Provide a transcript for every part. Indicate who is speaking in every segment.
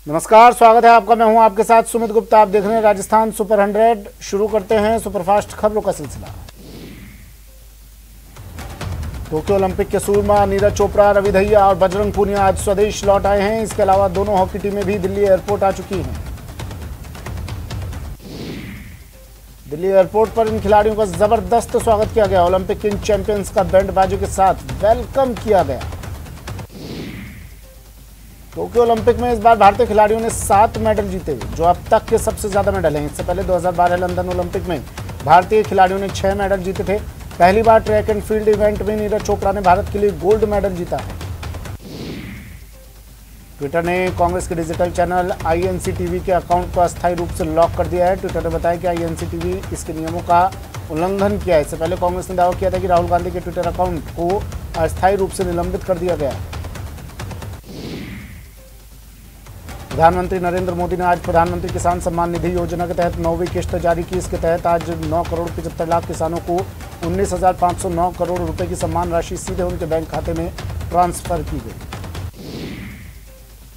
Speaker 1: नमस्कार, स्वागत है आपका। मैं हूं आपके साथ सुमित गुप्ता। आप देख रहे हैं राजस्थान सुपर 100। शुरू करते हैं सुपरफास्ट खबरों का सिलसिला। टोक्यो ओलंपिक के सूरमा नीरज चोपड़ा, रवि दहिया और बजरंग पूनिया आज स्वदेश लौट आए हैं। इसके अलावा दोनों हॉकी टीमें भी दिल्ली एयरपोर्ट आ चुकी हैं। दिल्ली एयरपोर्ट पर इन खिलाड़ियों का जबरदस्त स्वागत किया गया। ओलंपिक किंग चैंपियंस का बैंड बाजों के साथ वेलकम किया गया। टोक्यो ओलंपिक में इस बार भारतीय खिलाड़ियों ने 7 मेडल जीते, जो अब तक के सबसे ज्यादा मेडल हैं। इससे पहले 2012 लंदन ओलंपिक में भारतीय खिलाड़ियों ने 6 मेडल जीते थे। पहली बार ट्रैक एंड फील्ड इवेंट में नीरज चोपड़ा ने भारत के लिए गोल्ड मेडल जीता है। ट्विटर ने कांग्रेस के डिजिटल चैनल आईएनसी टीवी के अकाउंट को अस्थायी रूप से लॉक कर दिया है। ट्विटर ने बताया कि आईएनसी टीवी इसके नियमों का उल्लंघन किया है। इससे पहले कांग्रेस ने दावा किया था कि राहुल गांधी के ट्विटर अकाउंट को अस्थायी रूप से निलंबित कर दिया गया है। प्रधानमंत्री नरेंद्र मोदी ने आज प्रधानमंत्री किसान सम्मान निधि योजना के तहत 9वीं किस्त जारी की। इसके तहत आज 9 करोड़ 75 लाख किसानों को 19,509 करोड़ रुपए की सम्मान राशि सीधे उनके बैंक खाते में ट्रांसफर की गई।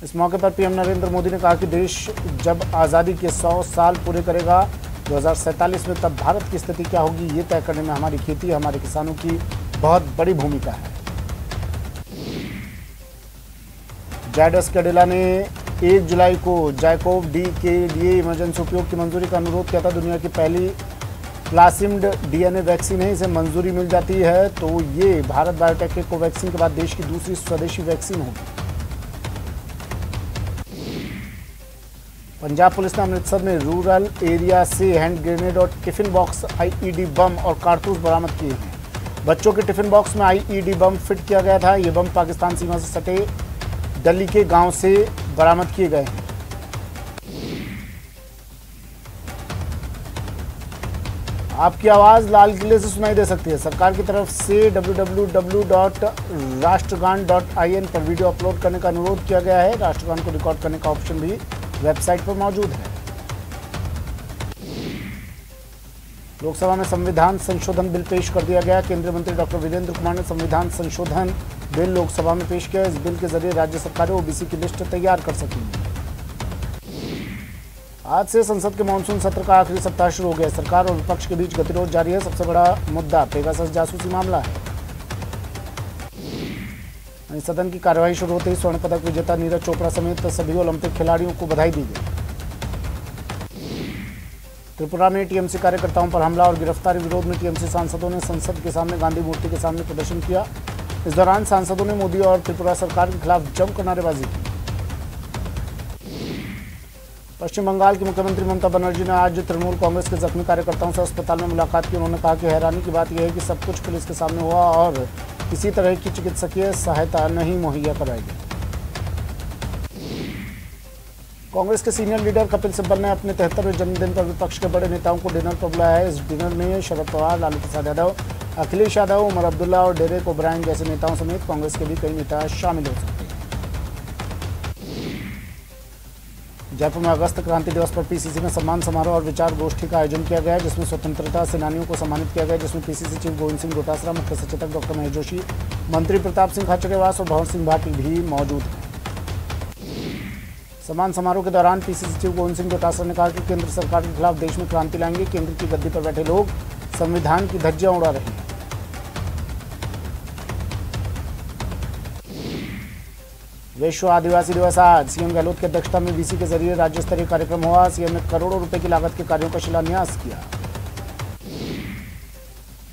Speaker 1: इस मौके पर पीएम नरेंद्र मोदी ने कहा कि देश जब आज़ादी के 100 साल पूरे करेगा 2047 में, तब भारत की स्थिति क्या होगी, ये तय करने में हमारी खेती, हमारे किसानों की बहुत बड़ी भूमिका है। जायडस कैडिला ने 1 जुलाई को जाइकोव डी के लिए इमरजेंसी उपयोग की मंजूरी का अनुरोध किया था। दुनिया की पहली प्लासिम्ड डीएनए वैक्सीन है। इसे मंजूरी मिल जाती है तो ये भारत बायोटेक के कोवैक्सीन के बाद देश की दूसरी स्वदेशी वैक्सीन होगी। पंजाब पुलिस ने अमृतसर में रूरल एरिया से हैंड ग्रेनेड और टिफिन बॉक्स आईईडी बम और कारतूस बरामद किए हैं। बच्चों के टिफिन बॉक्स में आईईडी बम फिट किया गया था। ये बम पाकिस्तान सीमा से सटे डली के गांव से बरामद किए गए हैं। आपकी आवाज लाल किले से सुनाई दे सकती है। सरकार की तरफ से www.rashtragan.in पर वीडियो अपलोड करने का अनुरोध किया गया है। राष्ट्रगान को रिकॉर्ड करने का ऑप्शन भी वेबसाइट पर मौजूद है। लोकसभा में संविधान संशोधन बिल पेश कर दिया गया। केंद्रीय मंत्री डॉक्टर वीरेंद्र कुमार ने संविधान संशोधन बिल लोकसभा में पेश किया। इस बिल के जरिए राज्य सरकारें ओबीसी की लिस्ट तैयार कर सकेंगी। आज से संसद के मानसून सत्र का आखिरी सप्ताह शुरू हो गया। सरकार और विपक्ष के बीच गतिरोध जारी है। सबसे बड़ा मुद्दा पेगासस जासूसी मामला है। सदन की कार्यवाही शुरू होते ही स्वर्ण पदक विजेता नीरज चोपड़ा समेत सभी ओलंपिक खिलाड़ियों को बधाई दी गई। त्रिपुरा में टीएमसी कार्यकर्ताओं पर हमला और गिरफ्तारी विरोध में टीएमसी सांसदों ने संसद के सामने गांधी मूर्ति के सामने प्रदर्शन किया। इस दौरान सांसदों ने मोदी और त्रिपुरा सरकार के खिलाफ जमकर नारेबाजी की। पश्चिम बंगाल की मुख्यमंत्री ममता बनर्जी ने आज तृणमूल कांग्रेस के जख्मी कार्यकर्ताओं से अस्पताल में मुलाकात की। उन्होंने कहा कि हैरानी की बात यह है कि सब कुछ पुलिस के सामने हुआ और किसी तरह की चिकित्सकीय सहायता नहीं मुहैया कराई गई। कांग्रेस के सीनियर लीडर कपिल सिब्बल ने अपने 73वें जन्मदिन पर विपक्ष के बड़े नेताओं को डिनर पर बुलाया है। इस डिनर में शरद पवार, लालू प्रसाद यादव, अखिलेश यादव, उमर अब्दुल्ला और डेरेक ओब्रायन जैसे नेताओं समेत कांग्रेस के भी कई नेता शामिल हो सकते हैं। जयपुर में अगस्त क्रांति दिवस पर पीसीसी में सम्मान समारोह और विचार गोष्ठी का आयोजन किया गया, जिसमें स्वतंत्रता सेनानियों को सम्मानित किया गया, जिसमें पीसीसी चीफ गोविंद सिंह डोटासरा, मुख्य सचेतक डॉक्टर महेश जोशी, मंत्री प्रताप सिंह खाचरियावास और भवन सिंह भाटी भी मौजूद हैं। सम्मान समारोह के दौरान पीसीसी चीफ गोविंद सिंह डोटासरा ने कहा कि केंद्र सरकार के खिलाफ देश में क्रांति लाएंगे। केंद्र की गद्दी पर बैठे लोग संविधान की धज्जियां उड़ा रहे हैं। विश्व आदिवासी दिवस आज सीएम गहलोत की अध्यक्षता में वीसी के जरिए राज्य स्तरीय कार्यक्रम हुआ। सीएम ने करोड़ों रुपए की लागत के कार्यों का शिलान्यास किया।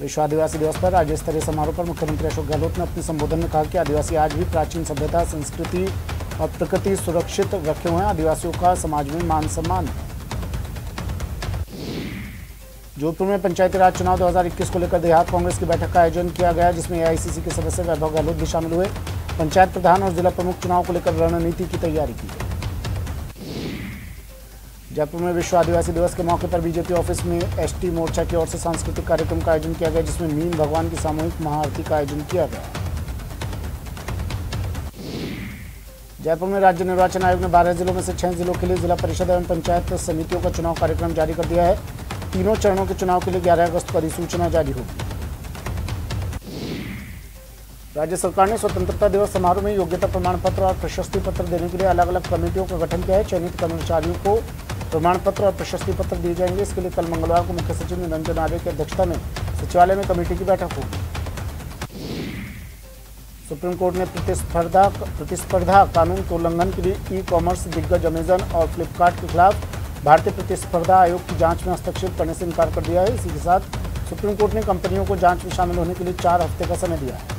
Speaker 1: विश्व आदिवासी दिवस पर राज्य स्तरीय समारोह पर मुख्यमंत्री अशोक गहलोत ने अपने संबोधन में कहा कि आदिवासी आज भी प्राचीन सभ्यता, संस्कृति और प्रकृति सुरक्षित रखे हुए हैं। आदिवासियों का समाज में मान सम्मान है। जोधपुर में पंचायती राज चुनाव 2021 को लेकर देहात कांग्रेस की बैठक का आयोजन किया गया, जिसमें एआईसीसी के सदस्य वैभव गहलोत भी शामिल हुए। पंचायत प्रधान और जिला प्रमुख चुनाव को लेकर रणनीति की तैयारी की गई। जयपुर में विश्व आदिवासी दिवस के मौके पर बीजेपी ऑफिस में एसटी मोर्चा की ओर से सांस्कृतिक कार्यक्रम का आयोजन किया गया, जिसमें मीन भगवान की सामूहिक महाआरती का आयोजन किया गया। जयपुर में राज्य निर्वाचन आयोग ने 12 जिलों में से 6 जिलों के लिए जिला परिषद एवं पंचायत समितियों का चुनाव कार्यक्रम जारी कर दिया है। तीनों चरणों के चुनाव के लिए 11 अगस्त को अधिसूचना जारी होगी। राज्य सरकार ने स्वतंत्रता दिवस समारोह में योग्यता प्रमाण पत्र और प्रशस्ति पत्र देने के लिए अलग अलग कमेटियों का गठन किया है। चयनित कर्मचारियों को प्रमाण पत्र और प्रशस्ति पत्र दिए जाएंगे। इसके लिए कल मंगलवार को मुख्य सचिव निरंजन आर्य की अध्यक्षता में सचिवालय में कमेटी की बैठक होगी। सुप्रीम कोर्ट ने प्रतिस्पर्धा कानून के उल्लंघन के लिए ई कॉमर्स दिग्गज अमेजन और फ्लिपकार्ट के खिलाफ भारतीय प्रतिस्पर्धा आयोग की जांच में हस्तक्षेप करने से इनकार कर दिया है। इसी के साथ सुप्रीम कोर्ट ने कंपनियों को जांच में शामिल होने के लिए 4 हफ्ते का समय दिया है।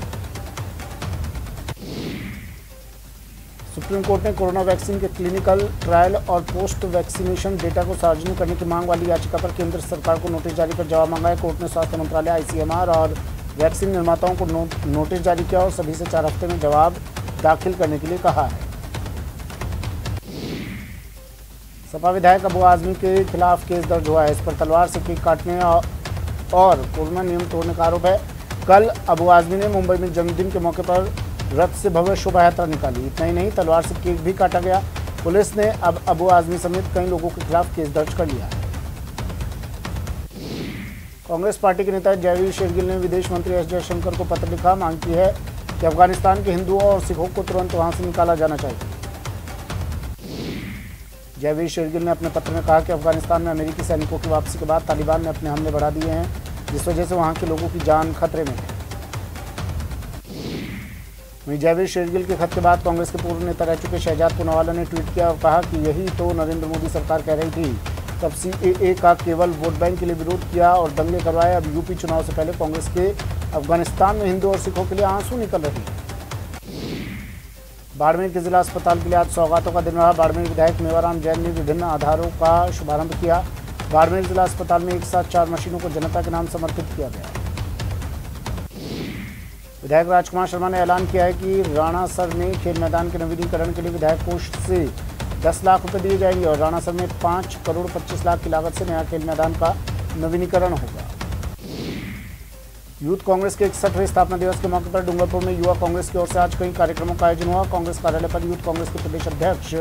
Speaker 1: सुप्रीम कोर्ट ने कोरोना वैक्सीन के क्लिनिकल ट्रायल और पोस्ट वैक्सीनेशन डेटा को सार्वजनिक करने की मांग वाली याचिका पर केंद्र सरकार को नोटिस जारी कर जवाब मांगा है। कोर्ट ने स्वास्थ्य मंत्रालय, आईसीएमआर और वैक्सीन निर्माताओं को नोटिस जारी किया और सभी से 4 हफ्ते में जवाब दाखिल करने के लिए कहा है। सपा विधायक अबू आजमी के खिलाफ केस दर्ज हुआ है। इस पर तलवार से केक काटने और कोरोना नियम तोड़ने का आरोप है। कल अबू आजमी ने मुंबई में जन्मदिन के मौके पर रथ से भव्य शोभा यात्रा निकाली। इतना ही नहीं, तलवार से केक भी काटा गया। पुलिस ने अब अबू आजमी समेत कई लोगों के खिलाफ केस दर्ज कर लिया है। कांग्रेस पार्टी के नेता जयवीर शेरगिल ने विदेश मंत्री एस जयशंकर को पत्र लिखा, मांग की है कि अफगानिस्तान के हिंदुओं और सिखों को तुरंत वहां से निकाला जाना चाहिए। जयवीर शेरगिल ने अपने पत्र में कहा कि अफगानिस्तान में अमेरिकी सैनिकों की वापसी के बाद तालिबान ने अपने हमले बढ़ा दिए हैं, जिस वजह से वहां के लोगों की जान खतरे में है। वहीं जयवीर शेरगिल के खत के बाद कांग्रेस के पूर्व नेता रह चुके शहजाद पूनावाला ने ट्वीट किया और कहा कि यही तो नरेंद्र मोदी सरकार कह रही थी, तब सीएए का केवल वोट बैंक के लिए विरोध किया और दंगे करवाए। अब यूपी चुनाव से पहले कांग्रेस के अफगानिस्तान में हिंदू और सिखों के लिए आंसू निकल रहे हैं। बाड़मेर के जिला अस्पताल के लिए आज सौगातों का दिन रहा। बाड़मेर विधायक मेवाराम जैन ने विभिन्न आधारों का शुभारंभ किया। बाड़मेर जिला अस्पताल में एक साथ 4 मशीनों को जनता के नाम समर्पित किया गया। विधायक राजकुमार शर्मा ने ऐलान किया है कि राणासर में खेल मैदान के नवीनीकरण के लिए विधायक कोष से 10 लाख रुपए दिए जाएंगे और राणासर में 5 करोड़ 25 लाख की लागत से नया खेल मैदान का नवीनीकरण होगा। यूथ कांग्रेस के 61वें स्थापना दिवस के मौके पर डूंगरपुर में युवा कांग्रेस की ओर से आज कई कार्यक्रमों का आयोजन हुआ। कांग्रेस कार्यालय पर यूथ कांग्रेस के प्रदेश अध्यक्ष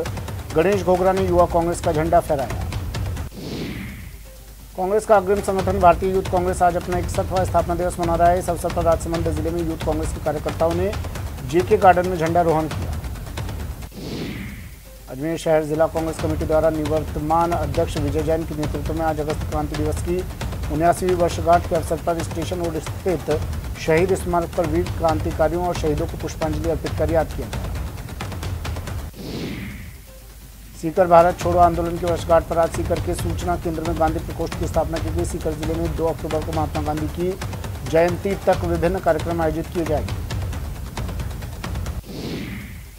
Speaker 1: गणेश घोगरा ने युवा कांग्रेस का झंडा फहराया। कांग्रेस का अग्रिम संगठन भारतीय यूथ कांग्रेस आज अपना 61वां स्थापना दिवस मना रहा है। इस अवसर पर राजसमंद जिले में यूथ कांग्रेस के कार्यकर्ताओं ने जेके गार्डन में झंडारोहण किया। अजमेर शहर जिला कांग्रेस कमेटी द्वारा निवर्तमान अध्यक्ष विजय जैन के नेतृत्व में आज अगस्त क्रांति दिवस की 79वीं वर्षगांठ के अवसर पर स्टेशन रोड स्थित शहीद स्मारक पर वीर क्रांतिकारियों और शहीदों को पुष्पांजलि अर्पित कर याद किया गया। सीकर भारत छोड़ो आंदोलन की वर्षगांठ पर आज सीकर के सूचना केंद्र में गांधी प्रकोष्ठ की स्थापना की गई। सीकर जिले में 2 अक्टूबर को महात्मा गांधी की जयंती तक विभिन्न कार्यक्रम आयोजित किए जाएंगे।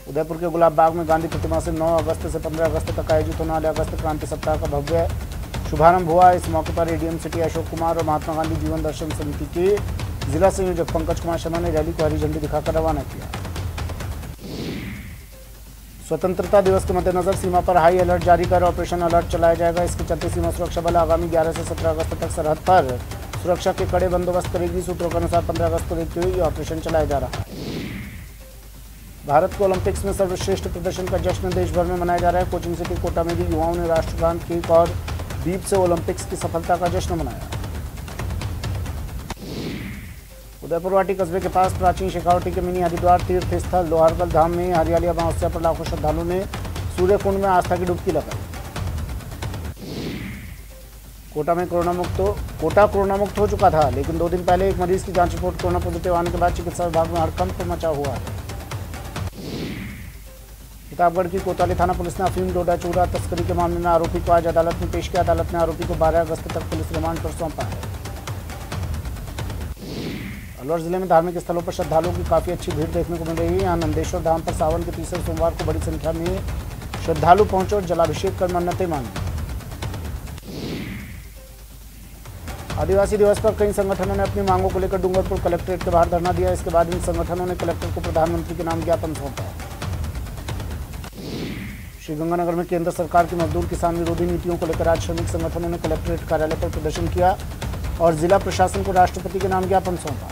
Speaker 1: उदयपुर के गुलाब बाग में गांधी प्रतिमा से 9 अगस्त से 15 अगस्त तक आयोजित होने वाले अगस्त क्रांति सप्ताह का भव्य शुभारंभ हुआ। इस मौके पर एडीएम सिटी अशोक कुमार और महात्मा गांधी जीवन दर्शन समिति के जिला संयोजक पंकज कुमार शर्मा ने रैली को हरी झंडी दिखाकर रवाना किया। स्वतंत्रता दिवस के मद्देनजर सीमा पर हाई अलर्ट जारी कर ऑपरेशन अलर्ट चलाया जाएगा। इसके चलते सीमा सुरक्षा बल आगामी 11 से 17 अगस्त तक सरहद पर सुरक्षा के कड़े बंदोबस्त करेगी। सूत्रों के अनुसार 15 अगस्त को देखते हुए ये ऑपरेशन चलाया जा रहा है। भारत को ओलंपिक्स में सर्वश्रेष्ठ प्रदर्शन का जश्न देश भर में मनाया जा रहा है। कोचिंग सिटी कोटा में भी युवाओं ने राष्ट्रगान केक और दीप से ओलंपिक्स की सफलता का जश्न मनाया। उदयपुरवाटी कस्बे के पास प्राचीन शेखावटी के मिनी हरिद्वार तीर्थ स्थल लोहारगल धाम में हरियाली अमावस्या पर लाखों श्रद्धालुओं ने सूर्य कुंड में आस्था की डुबकी लगाई। कोटा कोरोना मुक्त हो चुका था, लेकिन 2 दिन पहले एक मरीज की जांच रिपोर्ट कोरोना पॉजिटिव आने के बाद चिकित्सा विभाग में हड़कंप मचा हुआ है। प्रतापगढ़ की कोतवाली थाना पुलिस ने अफीम डोडा चूरा तस्करी के मामले में आरोपी को आज अदालत में पेश किया। अदालत ने आरोपी को 12 अगस्त तक पुलिस रिमांड पर सौंपा है। अलवर जिले में धार्मिक स्थलों पर श्रद्धालुओं की काफी अच्छी भीड़ देखने को मिल रही है। यहाँ नंदेश्वर धाम पर सावन के तीसरे सोमवार को बड़ी संख्या में श्रद्धालु पहुंचे और जलाभिषेक कर मन्नतें मांगी। आदिवासी दिवस पर कई संगठनों ने अपनी मांगों को लेकर डूंगरपुर कलेक्ट्रेट के बाहर धरना दिया। इसके बाद इन संगठनों ने कलेक्टर को प्रधानमंत्री के नाम ज्ञापन सौंपा। श्रीगंगानगर में केंद्र सरकार की मजदूर किसान विरोधी नीतियों को लेकर आज श्रमिक संगठनों ने कलेक्ट्रेट कार्यालय पर प्रदर्शन किया और जिला प्रशासन को राष्ट्रपति के नाम ज्ञापन सौंपा।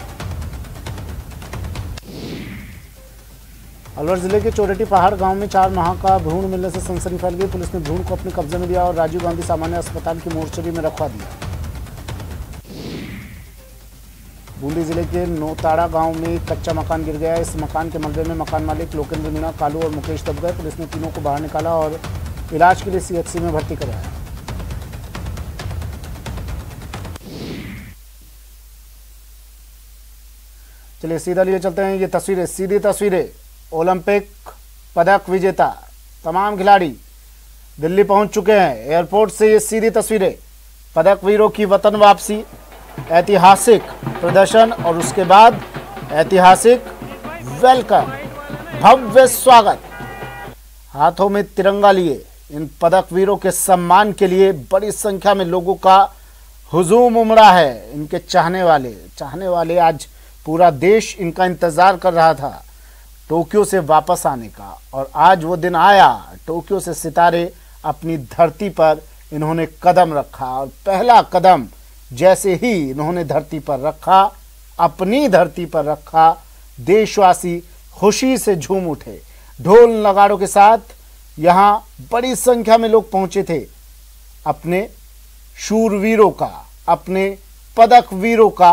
Speaker 1: अलवर जिले के चोरेटी पहाड़ गांव में 4 माह का भ्रूण मिलने से सनसनी फैल गई। पुलिस ने भ्रूण को अपने कब्जे में लिया और राजीव गांधी सामान्य अस्पताल की मोर्चरी में रखवा दिया। बूंदी जिले के नोताड़ा गांव में एक कच्चा मकान गिर गया। इस मकान के मलबे में मकान मालिक लोकेंद्र मीणा, कालू और मुकेश दब गए। पुलिस ने तीनों को बाहर निकाला और इलाज के लिए सीएचसी में भर्ती कराया। चलिए सीधा लिए चलते हैं। ये तस्वीरें, सीधी तस्वीरें, ओलंपिक पदक विजेता तमाम खिलाड़ी दिल्ली पहुंच चुके हैं। एयरपोर्ट से ये सीधी तस्वीरें, पदक वीरों की वतन वापसी, ऐतिहासिक प्रदर्शन और उसके बाद ऐतिहासिक वेलकम, भव्य स्वागत। हाथों में तिरंगा लिए इन पदक वीरों के सम्मान के लिए बड़ी संख्या में लोगों का हुजूम उमड़ा है। इनके चाहने वाले आज पूरा देश इनका इंतजार कर रहा था टोक्यो से वापस आने का, और आज वो दिन आया। टोक्यो से सितारे अपनी धरती पर इन्होंने कदम रखा और पहला कदम जैसे ही इन्होंने धरती पर रखा, अपनी धरती पर रखा, देशवासी खुशी से झूम उठे। ढोल नगाड़ों के साथ यहां बड़ी संख्या में लोग पहुंचे थे अपने शूरवीरों का, अपने पदक वीरों का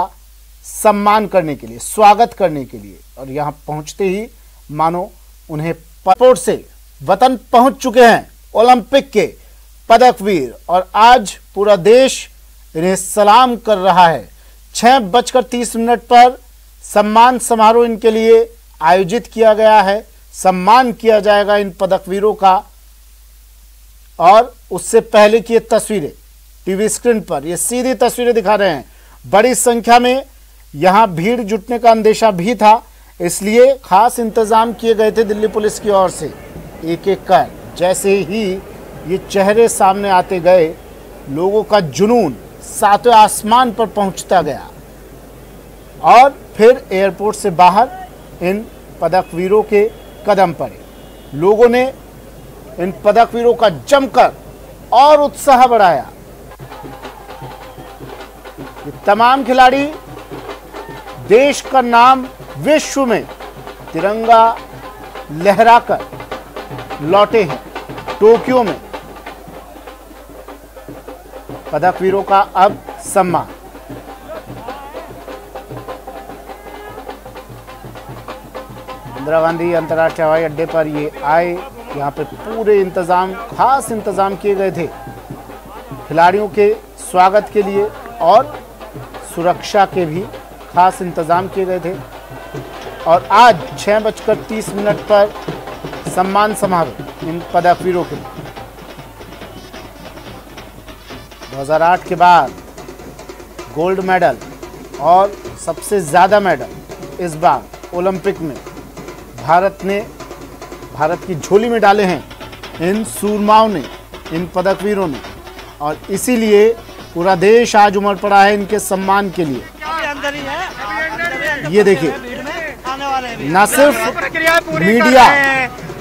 Speaker 1: सम्मान करने के लिए, स्वागत करने के लिए। और यहां पहुंचते ही मानो उन्हें एयरपोर्ट से वतन पहुंच चुके हैं ओलंपिक के पदक वीर, और आज पूरा देश इन्हें सलाम कर रहा है। 6:30 पर सम्मान समारोह इनके लिए आयोजित किया गया है। सम्मान किया जाएगा इन पदक वीरों का। और उससे पहले की ये तस्वीरें टीवी स्क्रीन पर, ये सीधी तस्वीरें दिखा रहे हैं। बड़ी संख्या में यहां भीड़ जुटने का अंदेशा भी था, इसलिए खास इंतजाम किए गए थे दिल्ली पुलिस की ओर से। एक एक कर जैसे ही ये चेहरे सामने आते गए, लोगों का जुनून सातवें आसमान पर पहुंचता गया। और फिर एयरपोर्ट से बाहर इन पदक वीरों के कदम पड़े। लोगों ने इन पदक वीरों का जमकर और उत्साह बढ़ाया। ये तमाम खिलाड़ी देश का नाम विश्व में तिरंगा लहराकर लौटे हैं। टोक्यो में पदक वीरों का अब सम्मान। इंदिरा गांधी अंतर्राष्ट्रीय हवाई अड्डे पर ये आए। यहाँ पे पूरे इंतजाम, खास इंतजाम किए गए थे खिलाड़ियों के स्वागत के लिए, और सुरक्षा के भी खास इंतजाम किए गए थे। और आज 6:30 पर सम्मान समारोह इन पदक वीरों के। 2008 के बाद गोल्ड मेडल और सबसे ज़्यादा मेडल इस बार ओलंपिक में भारत की झोली में डाले हैं इन सूरमाओं ने, इन पदक वीरों ने। और इसीलिए पूरा देश आज उमड़ पड़ा है इनके सम्मान के लिए। ये देखिए, न सिर्फ मीडिया,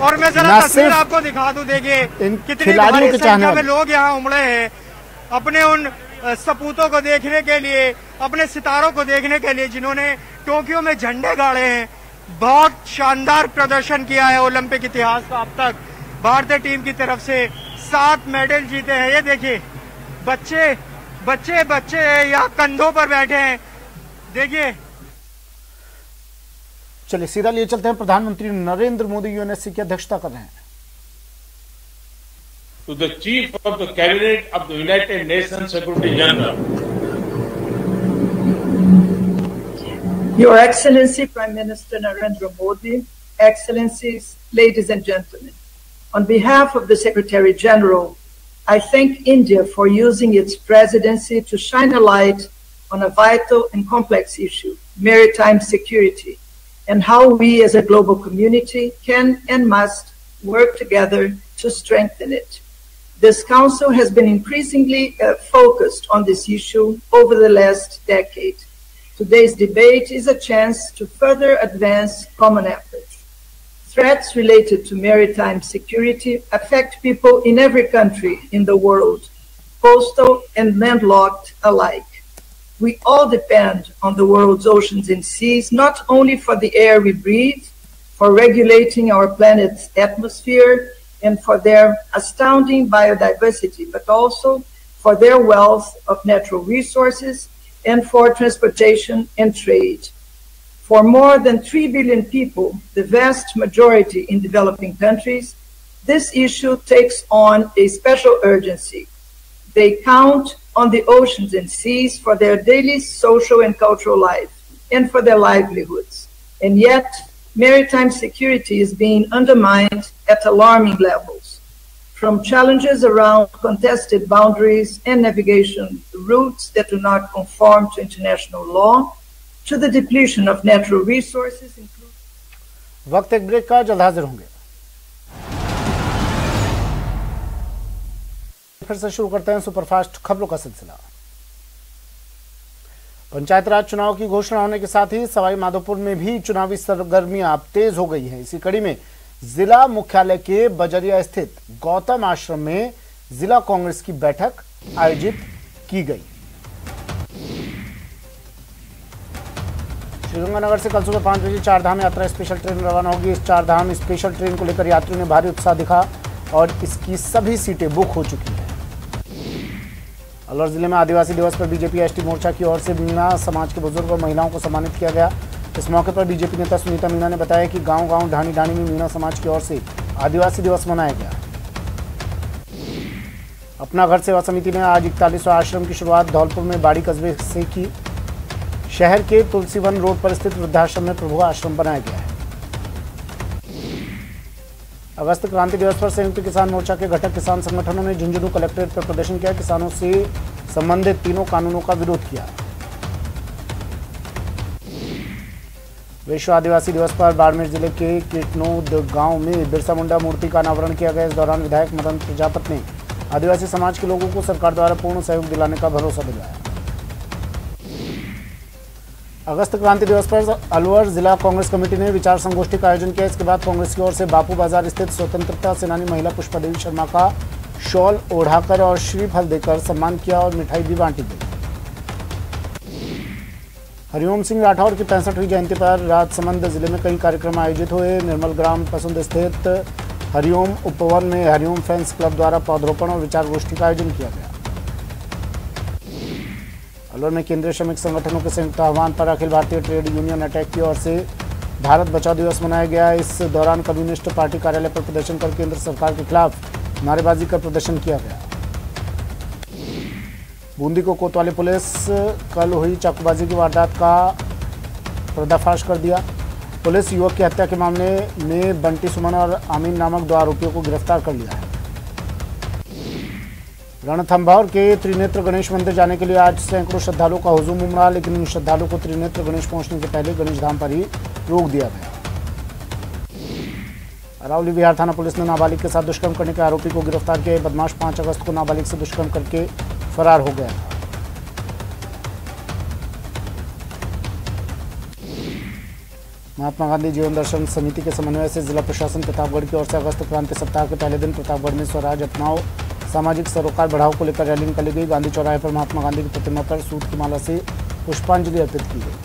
Speaker 2: और मैं जरा तस्वीर आपको दिखा दूं। देखिए
Speaker 1: कितने खिलाड़ियों के चाहने वाले
Speaker 2: लोग यहाँ उमड़े हैं अपने उन सपूतों को देखने के लिए, अपने सितारों को देखने के लिए जिन्होंने टोक्यो में झंडे गाड़े हैं। बहुत शानदार प्रदर्शन किया है ओलंपिक इतिहास का। अब तक भारतीय टीम की तरफ से 7 मेडल जीते हैं। ये देखिए, बच्चे यहाँ कंधों पर बैठे हैं। देखिए,
Speaker 1: चलिए सीधा लिए चलते हैं। प्रधानमंत्री नरेंद्र मोदी यूएनएससी की अध्यक्षता कर रहे हैं।
Speaker 3: To the Chief of the Cabinet of the United Nations Secretary General.
Speaker 4: Your Excellency Prime Minister Narendra Modi, Excellencies, ladies and gentlemen, on behalf of the Secretary General, I thank India for using its presidency to shine a light on a vital and complex issue, maritime security, and how we as a global community can and must work together to strengthen it. This Council has been increasingly focused on this issue over the last decade. Today's debate is a chance to further advance common efforts. Threats related to maritime security affect people in every country in the world, coastal and landlocked alike. We all depend on the world's oceans and seas, not only for the air we breathe, for regulating our planet's atmosphere, and for their astounding biodiversity, but also for their wealth of natural resources and for transportation and trade. For more than 3 billion people, the vast majority in developing countries, this issue takes on a special urgency. They count on the oceans and seas for their daily social and cultural life and for their livelihoods. And yet, maritime security is being undermined at alarming levels, from challenges around contested boundaries and navigation routes that do not conform to international law, to the depletion of natural resources.
Speaker 1: वक्त एक break का, जल्द हाजिर होंगे। फिर से शुरू करते हैं सुपरफास्ट खबरों का सिलसिला। पंचायत राज चुनाव की घोषणा होने के साथ ही सवाई माधोपुर में भी चुनावी सरगर्मियां अब तेज हो गई हैं। इसी कड़ी में जिला मुख्यालय के बजरिया स्थित गौतम आश्रम में जिला कांग्रेस की बैठक आयोजित की गई। श्रीगंगानगर से कल सुबह 5 बजे चारधाम यात्रा स्पेशल ट्रेन रवाना होगी। इस चारधाम स्पेशल ट्रेन को लेकर यात्रियों ने भारी उत्साह दिखा और इसकी सभी सीटें बुक हो चुकी हैं। अलवर जिले में आदिवासी दिवस पर बीजेपी एसटी मोर्चा की ओर से मीणा समाज के बुजुर्ग और महिलाओं को सम्मानित किया गया। इस मौके पर बीजेपी नेता सुनीता मीणा ने बताया कि गांव-गांव, ढाणी-ढाणी में मीणा समाज की ओर से आदिवासी दिवस मनाया गया। अपना घर सेवा समिति ने आज 41वां आश्रम की शुरुआत धौलपुर में बाड़ी कस्बे से की। शहर के तुलसीवन रोड पर स्थित वृद्धाश्रम में प्रभु आश्रम बनाया गया है। अगस्त क्रांति दिवस पर संयुक्त किसान मोर्चा के घटक किसान संगठनों ने झुंझुनू कलेक्ट्रेट पर प्रदर्शन किया। किसानों से संबंधित तीनों कानूनों का विरोध किया। विश्व आदिवासी दिवस पर बाड़मेर जिले के किटनोद गांव में बिरसा मुंडा मूर्ति का अनावरण किया गया। इस दौरान विधायक मदन प्रजापत ने आदिवासी समाज के लोगों को सरकार द्वारा पूर्ण सहयोग दिलाने का भरोसा दिलाया। अगस्त क्रांति दिवस पर अलवर जिला कांग्रेस कमेटी ने विचार संगोष्ठी का आयोजन किया। इसके बाद कांग्रेस की ओर से बापू बाजार स्थित स्वतंत्रता सेनानी महिला पुष्पादेवी शर्मा का शॉल ओढ़ाकर और श्रीफल देकर सम्मान किया और मिठाई भी बांटी गई। हरिओम सिंह राठौर की 65वीं जयंती पर राजसमंद जिले में कई कार्यक्रम आयोजित हुए। निर्मल ग्राम पसंद स्थित हरिओम उपवन में हरिओम फैंस क्लब द्वारा पौधरोपण और विचार गोष्ठी का आयोजन किया गया। अलवर में केंद्रीय श्रमिक संगठनों के संयुक्त आह्वान पर Akhil Bharatiya trade union attack की ओर से भारत बचाओ दिवस मनाया गया। इस दौरान कम्युनिस्ट पार्टी कार्यालय पर प्रदर्शन कर केंद्र सरकार के खिलाफ नारेबाजी कर प्रदर्शन किया गया। बूंदी को कोतवाली पुलिस कल हुई चाकूबाजी की वारदात का पर्दाफाश कर दिया। पुलिस युवक की हत्या के मामले में बंटी सुमन और आमीन नामक 2 आरोपियों को गिरफ्तार कर लिया है। रणथंभौर के त्रिनेत्र गणेश मंदिर जाने के लिए आज सैकड़ों श्रद्धालुओं का हुजूम उमड़ा, लेकिन इन श्रद्धालुओं को त्रिनेत्र गणेश पहुंचने से पहले गणेश धाम पर ही रोक दिया गया। अरावली बिहार थाना पुलिस ने नाबालिग के साथ दुष्कर्म करने के आरोपी को गिरफ्तार किया। बदमाश 5 अगस्त को नाबालिग से दुष्कर्म करके फरार हो गया। महात्मा गांधी जीवन दर्शन समिति के समन्वय से जिला प्रशासन प्रतापगढ़ की ओर से अगस्त क्रांति सप्ताह के पहले दिन प्रतापगढ़ में स्वराज अपनाओ सामाजिक सरोकार बढ़ाओ को लेकर रैली निकाली गई। गांधी चौराहे पर महात्मा गांधी की प्रतिमा पर सूत की माला से पुष्पांजलि अर्पित की गई।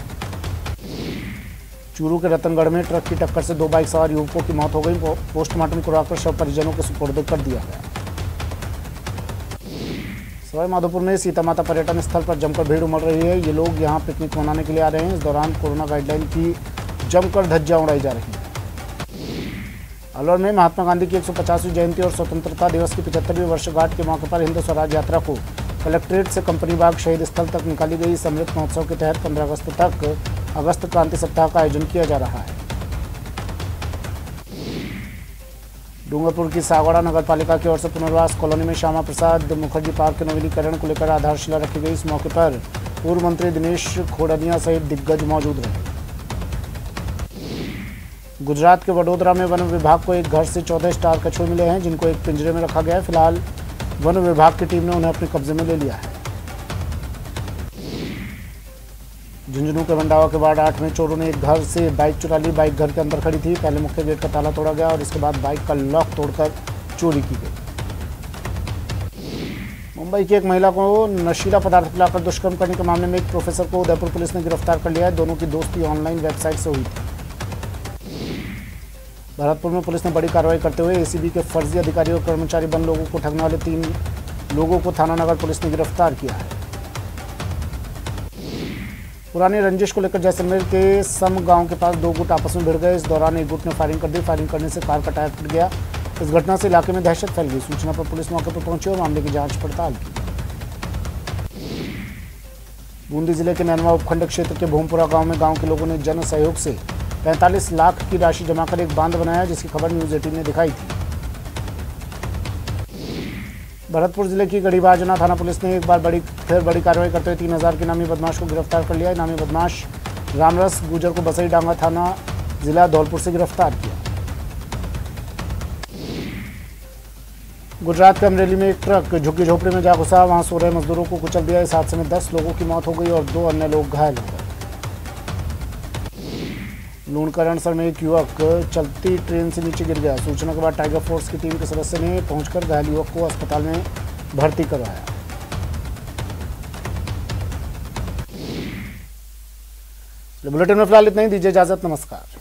Speaker 1: चूरू के रतनगढ़ में ट्रक की टक्कर से 2 बाइक सवार युवकों की मौत हो गई। पोस्टमार्टम करवाकर शव परिजनों के सुपुर्द कर दिया गया। सवाई माधोपुर में सीता माता पर्यटन स्थल पर जमकर भीड़ उमड़ रही है। ये लोग यहाँ पिकनिक मनाने के लिए आ रहे हैं। इस दौरान कोरोना गाइडलाइन की जमकर धज्जियां उड़ाई जा रही है। अलवर में महात्मा गांधी की 150वीं जयंती और स्वतंत्रता दिवस की 75वीं वर्षगांठ के मौके पर हिंद स्वराज यात्रा को कलेक्ट्रेट से कंपनी बाग शहीद स्थल तक निकाली गई। इस अमृत महोत्सव के तहत 15 अगस्त तक अगस्त क्रांति सप्ताह का आयोजन किया जा रहा है। डूंगरपुर की सागौड़ा नगर पालिका की ओर से पुनर्वास कॉलोनी में श्यामा प्रसाद मुखर्जी पार्क के नवीनीकरण को लेकर आधारशिला रखी गई। इस मौके पर पूर्व मंत्री दिनेश खोड़निया सहित दिग्गज मौजूद रहे। गुजरात के वडोदरा में वन विभाग को एक घर से 14 स्टार कछुए मिले हैं, जिनको एक पिंजरे में रखा गया है। फिलहाल वन विभाग की टीम ने उन्हें अपने कब्जे में ले लिया है। झुंझुनू के वंडावा के वार्ड 8 में चोरों ने एक घर से बाइक चुरा ली। बाइक घर के अंदर खड़ी थी। पहले मुख्य गेट का ताला तोड़ा गया और इसके बाद बाइक का लॉक तोड़कर चोरी की गई। मुंबई की एक महिला को नशीला पदार्थ पिलाकर दुष्कर्म करने के मामले में एक प्रोफेसर को उदयपुर पुलिस ने गिरफ्तार कर लिया है। दोनों की दोस्ती ऑनलाइन वेबसाइट से हुई थी। भरतपुर में पुलिस ने बड़ी कार्रवाई करते हुए एसीबी के फर्जी अधिकारी और कर्मचारी बन लोगों को ठगने वाले 3 लोगों को थाना नगर पुलिस ने गिरफ्तार किया है। पुरानी रंजिश को लेकर जैसलमेर के सम गांव के पास 2 गुट आपस में भिड़ गए। इस दौरान एक गुट ने फायरिंग कर दी। फायरिंग करने से कार का टायर फट गया। इस घटना से इलाके में दहशत फैल गई। सूचना पर पुलिस मौके पर पहुंची और मामले की जांच पड़ताल की। बूंदी जिले के नैनवा उपखंड क्षेत्र के भूमपुरा गांव में गांव के लोगों ने जन सहयोग से 45 लाख की राशि जमा कर एक बांध बनाया, जिसकी खबर न्यूज 18 ने दिखाई थी। भरतपुर जिले की गढ़ीबाजना थाना पुलिस ने एक बार बड़ी कार्रवाई करते हुए 3000 के इनामी बदमाश को गिरफ्तार कर लिया। इनामी बदमाश रामरस गुजर को बसई डांगा थाना जिला धौलपुर से गिरफ्तार किया। गुजरात के अमरेली में एक ट्रक झुग्गी झोपड़ी में जा घुसा। वहां सो रहे मजदूरों को कुचल दिया। इस हादसे में 10 लोगों की मौत हो गई और 2 अन्य लोग घायल हो गए। लूणकरणसर में एक युवक चलती ट्रेन से नीचे गिर गया। सूचना के बाद टाइगर फोर्स की टीम के सदस्य ने पहुंचकर घायल युवक को अस्पताल में भर्ती करवाया। बुलेटिन में फिलहाल इतना ही। दीजिए इजाजत। नमस्कार।